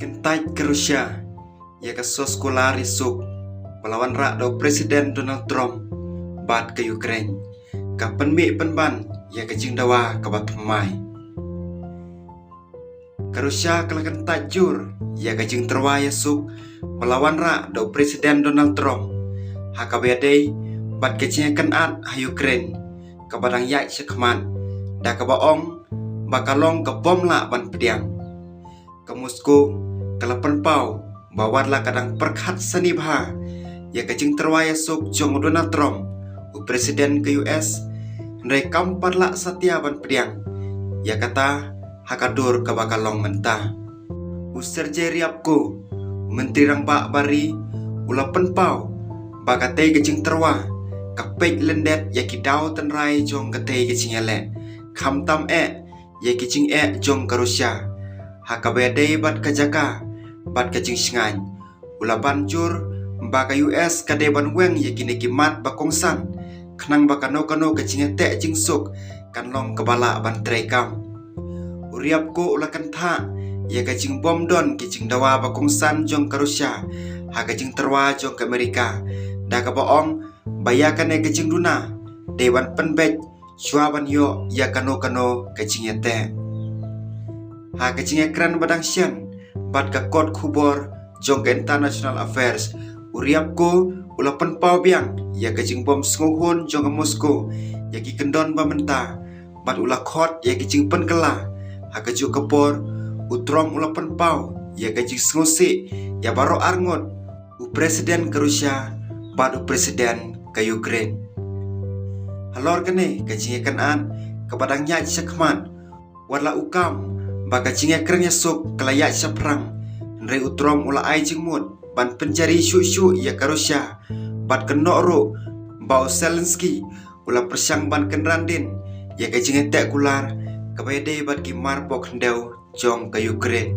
Kentai ke Rusia, ya ke sekolah risuk melawan rak do Presiden Donald Trump bat ke Ukraine, ka penmi penban ya ke jingdawa ke Batumai. Ke Rusia kelakan tajur ya ke jing terwa yasuk melawan rak do Presiden Donald Trump, hakabedei bat ke jingkan at ha Ukraine, ke badang yak sekmat, da ke baong bakalong ke bom la ban pediang. Ke Moskow kelapan pau bawarlah kadang perkat seni bah ya kecing terwaya sok jong Donald Trump presiden ke US ndai kampar la setia ban pediang ya kata hakadur ke bakalong mentah usir jeriapku menteri rang bak bari ulapan pau bakate kecing terwa kapek lendet ya kidau tenrai jong kate kecing elek kam tam ya kecing jong ke Rusia hakabedei bat kajaka bat kecing singan ula bancur baka US kade ban weng ya kini kimat bakongsan kenang bakano kecing tek jingsuk kan long kebala ban trekam uriap ko ula kan tha ya kecing bom don kecing dawa bakongsan jong ke Rusia ha kecing terwa jong ke Amerika da ka baong bayakan ya kecing duna dewan penbet suaban yo ya kano kecing tek ha kecing ekran badang sian bat ka kot kubor jong ke international affairs uriap ko ulapan pau biang ya kecing bom senguhun jong ke Moskow ya ki kendon bamenta bat ula kot ya kecing penkela ha keju kepor utrom ulapan pau ya kecing sengusi ya baro arngot u presiden ke Rusia bat u presiden ke Ukraine halor kene kecing kanan kepadang yak sekmat warla ukam baka cinga kernya sok kelayak saprang ndre utrom ula ai jingmut ban pencari syu ya ke Rusia bat kenoro bau Zelensky ula persang ban kenrandin ya ke cinga tek kular kabede bat kimar pok hendau jong ke Ukraine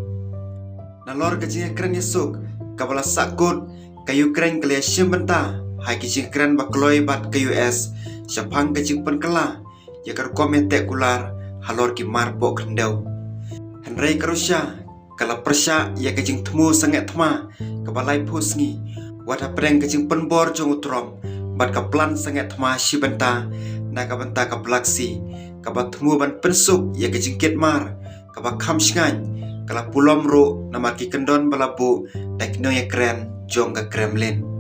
nalor ke cinga kernya sok kabala sakut ke Ukraine kelia simbenta hai ke cinga keren bakloi bat ke US sapang ke cing penkela ya ke kometek kular halor kimar pok hendau Henry ke Rusia kalau persya ya kecing temu sangat tema kebalai pusngi wadah pereng kecing penbor jong utrom bat kaplan sangat tema sibenta na kabenta kablaksi kabat temu ban pensuk ya kecing kitmar kabak kam singan kala pulom ro namaki kendon balabu tekno ya keren jong ke Kremlin